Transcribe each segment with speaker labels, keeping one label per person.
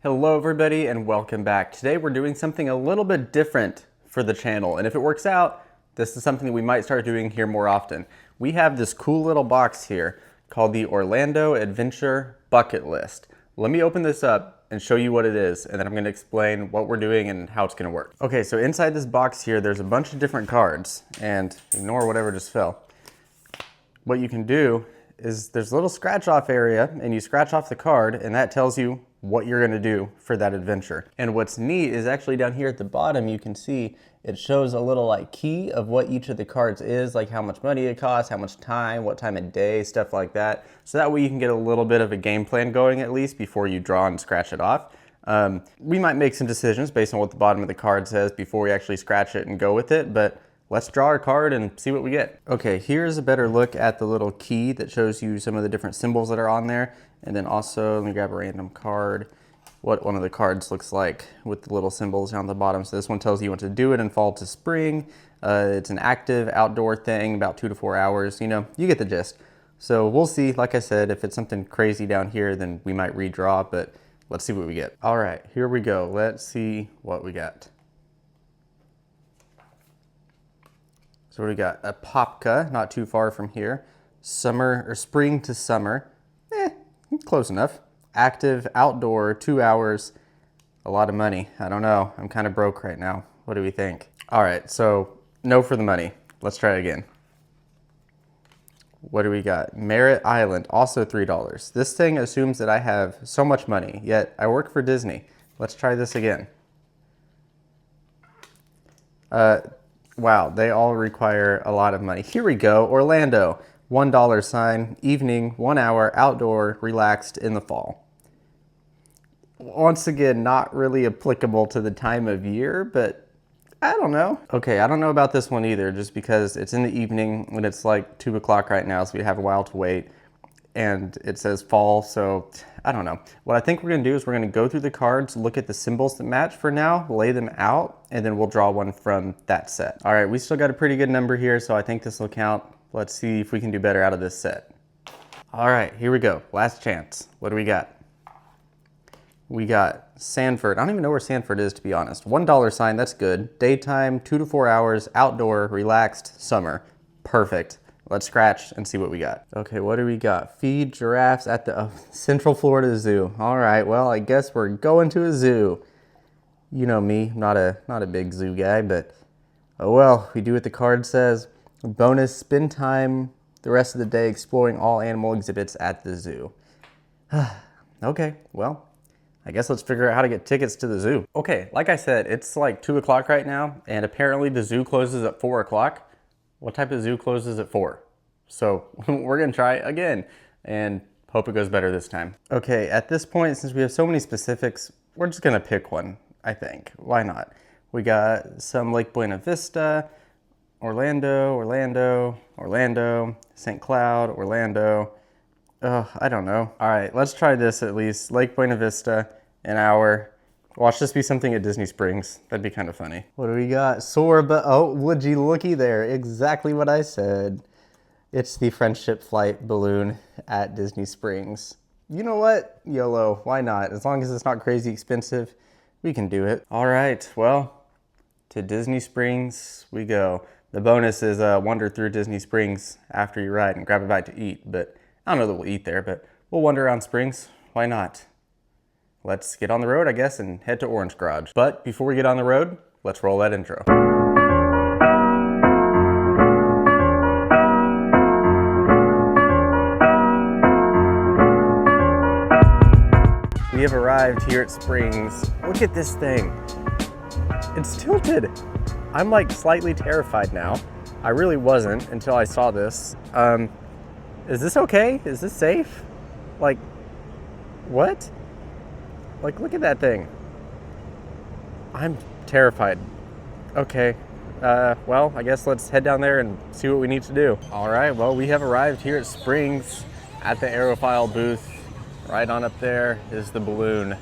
Speaker 1: Hello everybody and welcome back. Today we're doing something a little bit different for the channel, and if it works out, this is something that we might start doing here more often. We have this cool little box here called the Orlando Adventure Bucket List. Let me open this up and show you what it is, and then I'm going to explain what we're doing and how it's going to work. Okay, so inside this box here there's a bunch of different cards, and ignore whatever just fell. What you can do is there's a little scratch off area, and you scratch off the card and that tells you what you're gonna do for that adventure. And what's neat is actually down here at the bottom, you can see it shows a little like key of what each of the cards is, like how much money it costs, how much time, what time of day, stuff like that. So that way you can get a little bit of a game plan going at least before you draw and scratch it off. We might make some decisions based on what the bottom of the card says before we actually scratch it and go with it, but let's draw our card and see what we get. Okay, here's a better look at the little key that shows you some of the different symbols that are on there. And then also, let me grab a random card, what one of the cards looks like with the little symbols on the bottom. So this one tells you what to do it in fall to spring. It's an active outdoor thing, about 2 to 4 hours. You know, you get the gist. So we'll see, like I said, if it's something crazy down here, then we might redraw, but let's see what we get. All right, here we go. Let's see what we got. So we got Apopka, not too far from here. Summer or spring to summer. Close enough. Active outdoor, 2 hours. A lot of money. I don't know. I'm kind of broke right now. What do we think? All right, so no for the money. Let's try it again. What do we got? Merritt Island, also $3. This thing assumes that I have so much money, yet I work for Disney. Let's try this again. Wow, they all require a lot of money. Here we go, Orlando, $1 sign, evening, 1 hour, outdoor, relaxed in the fall. Once again, not really applicable to the time of year, but I don't know. Okay, I don't know about this one either, just because it's in the evening and it's like 2 o'clock right now, so we have a while to wait. And it says fall, so I don't know. What I think we're gonna do is we're gonna go through the cards, look at the symbols that match for now, lay them out, and then we'll draw one from that set. All right, we still got a pretty good number here, so I think this will count. Let's see if we can do better out of this set. All right, here we go, last chance. What do we got? We got Sanford. I don't even know where Sanford is, to be honest. $1 sign, that's good. Daytime, 2 to 4 hours, outdoor, relaxed, summer. Perfect. Let's scratch and see what we got. Okay, what do we got? Feed giraffes at the Central Florida Zoo. All right, well, I guess we're going to a zoo. You know me, not a big zoo guy, but oh well, we do what the card says. Bonus, spend time the rest of the day exploring all animal exhibits at the zoo. Okay, well, I guess let's figure out how to get tickets to the zoo. Okay, like I said, it's like 2 o'clock right now, and apparently the zoo closes at 4 o'clock. What type of zoo closes at 4? So we're gonna try again and hope it goes better this time. Okay, at this point, since we have so many specifics, we're just gonna pick one, I think. Why not? We got some Lake Buena Vista, Orlando, St. Cloud, Orlando. I don't know. All right, let's try this at least. Lake Buena Vista, an hour. Watch this be something at Disney Springs. That'd be kind of funny. What do we got? Oh, would you looky there. Exactly what I said. It's the Friendship Flight balloon at Disney Springs. You know what? YOLO, why not? As long as it's not crazy expensive, we can do it. All right, well, to Disney Springs we go. The bonus is wander through Disney Springs after you ride and grab a bite to eat, but I don't know that we'll eat there, but we'll wander around Springs. Why not? Let's get on the road, I guess, and head to Orange Garage. But before we get on the road, let's roll that intro. We have arrived here at Springs. Look at this thing. It's tilted. I'm like slightly terrified now. I really wasn't until I saw this. Is this okay? Is this safe? Like, what? Like, look at that thing. I'm terrified. Okay, well, I guess let's head down there and see what we need to do. All right, well, we have arrived here at Springs at the Aerophile booth. Right on up there is the balloon.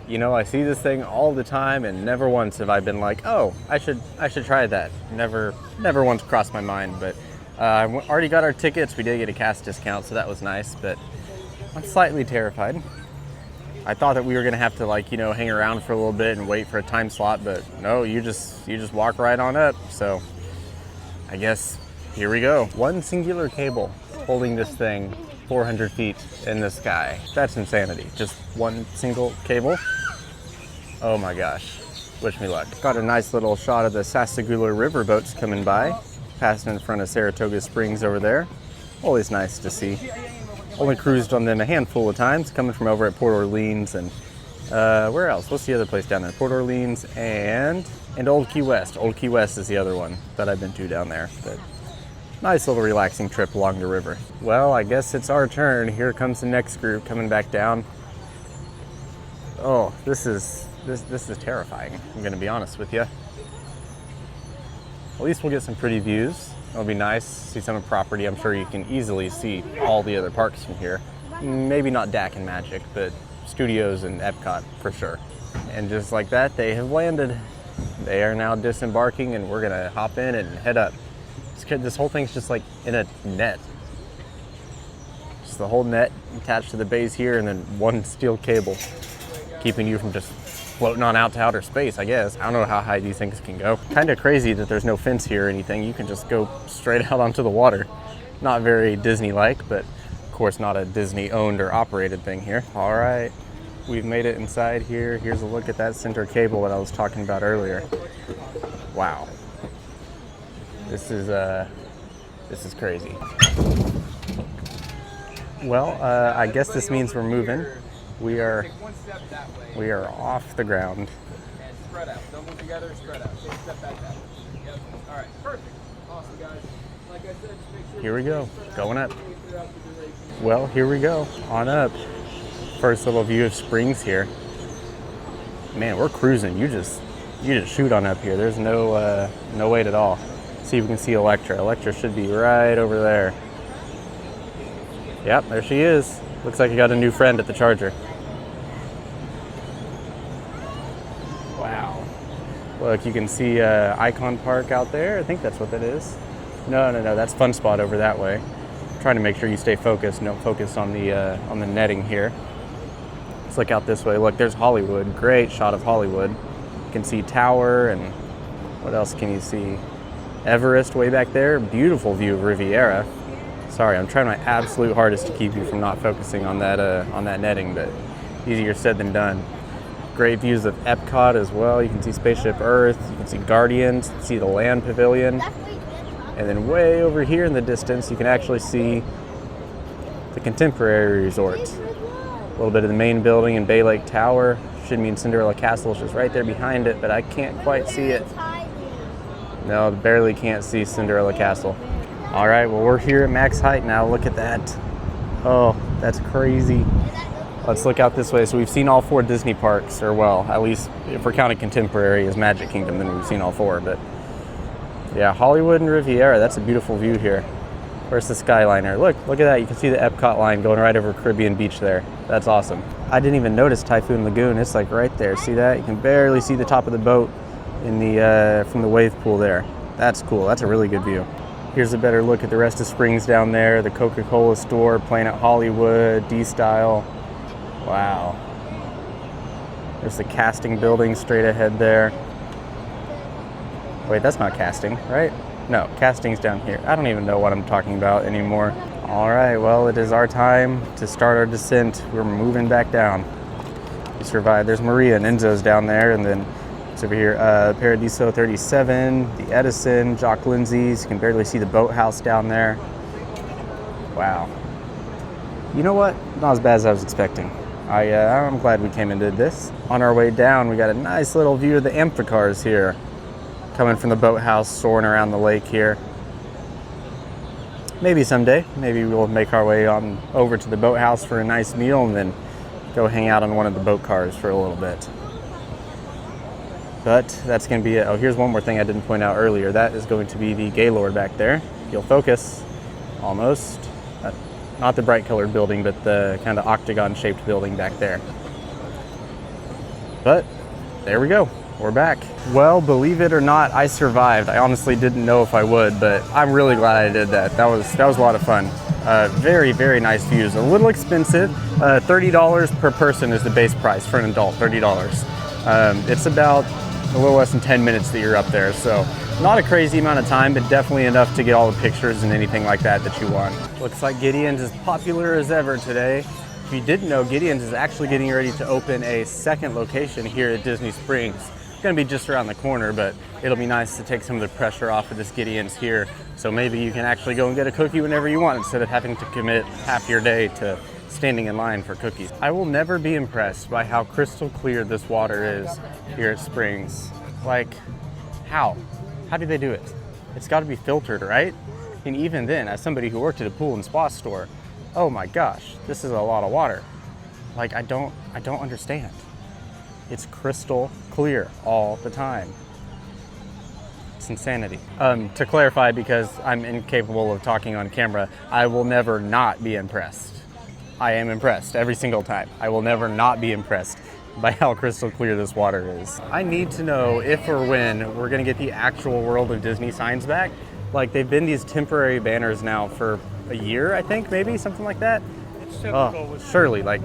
Speaker 1: You know, I see this thing all the time and never once have I been like, oh, I should try that. Never once crossed my mind, but I already got our tickets. We did get a cast discount, so that was nice, but I'm slightly terrified. I thought that we were gonna have to like, hang around for a little bit and wait for a time slot, but no, you just walk right on up. So I guess here we go. One singular cable holding this thing 400 feet in the sky. That's insanity. Just one single cable. Oh my gosh. Wish me luck. Got a nice little shot of the Sassagoula River boats coming by, passing in front of Saratoga Springs over there. Always nice to see. Only cruised on them a handful of times, coming from over at Port Orleans and where else? What's the other place down there? Port Orleans and Old Key West. Old Key West is the other one that I've been to down there. But nice little relaxing trip along the river. Well, I guess it's our turn. Here comes the next group coming back down. Oh, this is terrifying. I'm gonna be honest with you. At least we'll get some pretty views. It'll be nice, see some of the property. I'm sure you can easily see all the other parks from here. Maybe not DAC and Magic, but Studios and Epcot for sure. And just like that, they have landed. They are now disembarking and we're gonna hop in and head up. This whole thing's just like in a net. Just the whole net attached to the bays here and then one steel cable keeping you from just floating on out to outer space, I guess. I don't know how high these things can go. Kind of crazy that there's no fence here or anything. You can just go straight out onto the water. Not very Disney-like, but of course not a Disney-owned or operated thing here. All right, we've made it inside here. Here's a look at that center cable that I was talking about earlier. Wow. This is crazy. Well, I guess this means we're moving. We are off the ground.
Speaker 2: And spread out. Don't move together, spread out. Take a step back that way. Yep. All right, perfect. Awesome, guys. Like I said, just make sure
Speaker 1: Here we go, going up. Well, here we go, on up. First little view of Springs here. Man, we're cruising. You just shoot on up here. There's no wait at all. See if we can see Electra. Electra should be right over there. Yep, there she is. Looks like you got a new friend at the Charger. Wow. Look, you can see Icon Park out there. I think that's what that is. No, that's Fun Spot over that way. I'm trying to make sure you stay focused. Don't focus on the netting here. Let's look out this way. Look, there's Hollywood. Great shot of Hollywood. You can see Tower, and what else can you see? Everest way back there. Beautiful view of Riviera. Sorry, I'm trying my absolute hardest to keep you from not focusing on that netting, but easier said than done. Great views of Epcot as well. You can see Spaceship Earth, you can see Guardians, you can see the Land Pavilion. And then way over here in the distance, you can actually see the Contemporary Resort. A little bit of the main building and Bay Lake Tower. Should mean Cinderella Castle is just right there behind it, but I can't quite see it. No, barely can't see Cinderella Castle. All right, well, we're here at max height now. Look at that. Oh, that's crazy. Let's look out this way. So we've seen all 4 Disney parks, or well, at least if we're counting Contemporary as Magic Kingdom, then we've seen all 4. But yeah, Hollywood and Riviera, that's a beautiful view here. Where's the Skyliner? Look at that. You can see the Epcot line going right over Caribbean Beach there. That's awesome. I didn't even notice Typhoon Lagoon. It's like right there. See that? You can barely see the top of the boat in the from the wave pool there. That's cool. That's a really good view. Here's a better look at the rest of Springs down there. The Coca-Cola store, Planet Hollywood, D-Style. Wow. There's the casting building straight ahead there. Wait, that's not casting, right? No, casting's down here. I don't even know what I'm talking about anymore. All right, well, it is our time to start our descent. We're moving back down. We survived. There's Maria and Enzo's down there, and then it's over here, Paradiso 37, the Edison, Jock Lindsay's. You can barely see the boathouse down there. Wow. You know what? Not as bad as I was expecting. I'm glad we came and did this. On our way down, we got a nice little view of the amphicars here, coming from the boathouse, soaring around the lake here. Maybe someday, maybe we'll make our way on over to the boathouse for a nice meal and then go hang out on one of the boat cars for a little bit. But that's going to be it. Oh, here's one more thing I didn't point out earlier. That is going to be the Gaylord back there. You'll focus, almost. Not the bright colored building, but the kind of octagon shaped building back there. But there we go. We're back. Well, believe it or not, I survived. I honestly didn't know if I would, but I'm really glad I did that. That was a lot of fun. Very, very nice views. A little expensive. $30 per person is the base price for an adult, $30. It's about a little less than 10 minutes that you're up there, so not a crazy amount of time, but definitely enough to get all the pictures and anything like that that you want. Looks like Gideon's is popular as ever today. If you didn't know, Gideon's is actually getting ready to open a second location here at Disney Springs. It's gonna be just around the corner, but it'll be nice to take some of the pressure off of this Gideon's here, so maybe you can actually go and get a cookie whenever you want instead of having to commit half your day to standing in line for cookies. I will never be impressed by how crystal clear this water is here at Springs. Like, how? How do they do it? It's gotta be filtered, right? And even then, as somebody who worked at a pool and spa store, oh my gosh, this is a lot of water. Like, I don't understand. It's crystal clear all the time. It's insanity. To clarify, because I'm incapable of talking on camera, I will never not be impressed. I am impressed every single time. I will never not be impressed by how crystal clear this water is. I need to know if or when we're gonna get the actual World of Disney signs back. Like, they've been these temporary banners now for a year, I think, maybe, something like that.
Speaker 3: It's typical with
Speaker 1: Surely, like,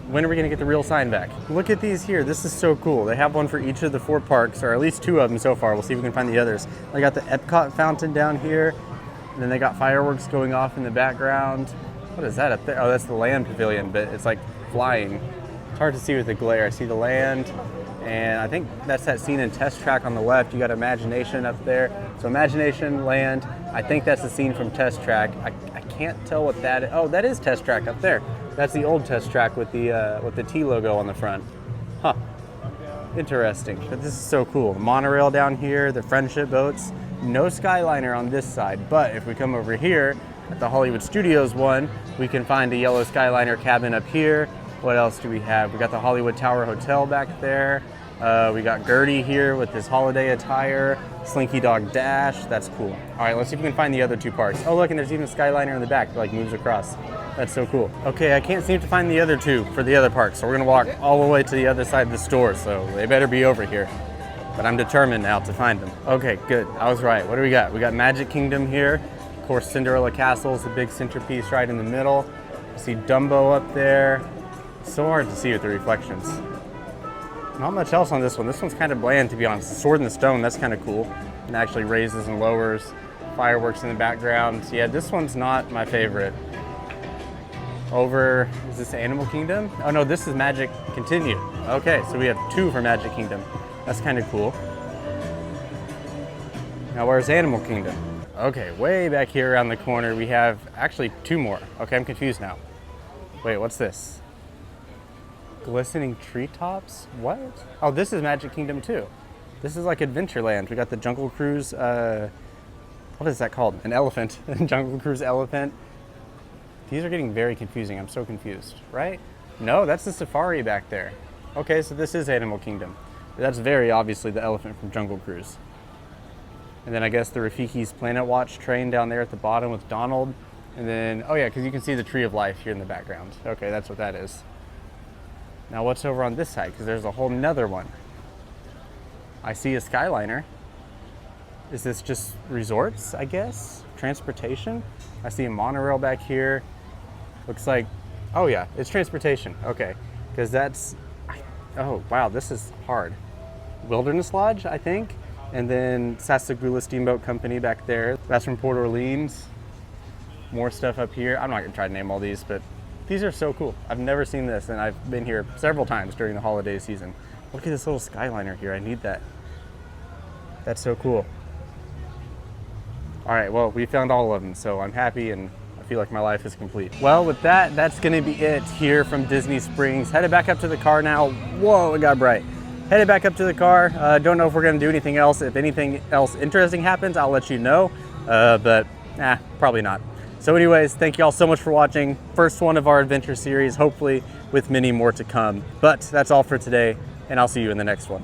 Speaker 1: when are we gonna get the real sign back? Look at these here, this is so cool. They have one for each of the 4 parks, or at least 2 of them so far. We'll see if we can find the others. They got the Epcot fountain down here, and then they got fireworks going off in the background. What is that up there? Oh, that's the land pavilion, but it's like flying. It's hard to see with the glare. I see the land, and I think that's that scene in Test Track on the left. You got Imagination up there. So Imagination, land. I think that's the scene from Test Track. I can't tell what that is. Oh, that is Test Track up there. That's the old Test Track with the T logo on the front. Huh. Interesting. But this is so cool. The monorail down here, the Friendship boats. No Skyliner on this side, but if we come over here at the Hollywood Studios one, we can find a yellow Skyliner cabin up here. What else do we have? We got the Hollywood Tower Hotel back there. We got Gertie here with his holiday attire. Slinky Dog Dash, that's cool. All right, let's see if we can find the other 2 parks. Oh look, and there's even a Skyliner in the back that like moves across. That's so cool. Okay, I can't seem to find the other 2 for the other parks, so we're gonna walk all the way to the other side of the store, so they better be over here. But I'm determined now to find them. Okay, good, I was right. What do we got? We got Magic Kingdom here. Of course, Cinderella Castle is the big centerpiece right in the middle. I see Dumbo up there. It's so hard to see with the reflections. Not much else on this one. This one's kind of bland, to be honest. Sword in the Stone, that's kind of cool. It actually raises and lowers. Fireworks in the background. Yeah, this one's not my favorite. Over, is this Animal Kingdom? Oh no, this is Magic Continue. Okay, so we have 2 for Magic Kingdom. That's kind of cool. Now where's Animal Kingdom? Okay, way back here around the corner, we have actually 2 more. Okay, I'm confused now. Wait, what's this? Glistening treetops? What? Oh, this is Magic Kingdom too. This is like Adventureland. We got the Jungle Cruise, what is that called? An elephant. Jungle Cruise elephant. These are getting very confusing. I'm so confused, right? No, that's the safari back there. Okay, so this is Animal Kingdom. That's very obviously the elephant from Jungle Cruise. And then I guess the Rafiki's Planet Watch train down there at the bottom with Donald. And then, oh yeah, because you can see the Tree of Life here in the background. Okay, that's what that is. Now what's over on this side? Because there's a whole nother one. I see a Skyliner. Is this just resorts, I guess? Transportation? I see a monorail back here. Looks like, oh yeah, it's transportation. Okay, because that's, oh wow, this is hard. Wilderness Lodge, I think. And then Sassagoula Steamboat Company back there. That's from Port Orleans. More stuff up here. I'm not gonna try to name all these, but these are so cool. I've never seen this, and I've been here several times during the holiday season. Look at this little Skyliner here. I need that. That's so cool. All right, well, we found all of them, so I'm happy and I feel like my life is complete. Well, with that, that's gonna be it here from Disney Springs. Headed back up to the car now. Whoa, it got bright. Headed back up to the car. Don't know if we're gonna do anything else. If anything else interesting happens, I'll let you know, but probably not. So anyways, thank you all so much for watching. First one of our adventure series, hopefully with many more to come. But that's all for today, and I'll see you in the next one.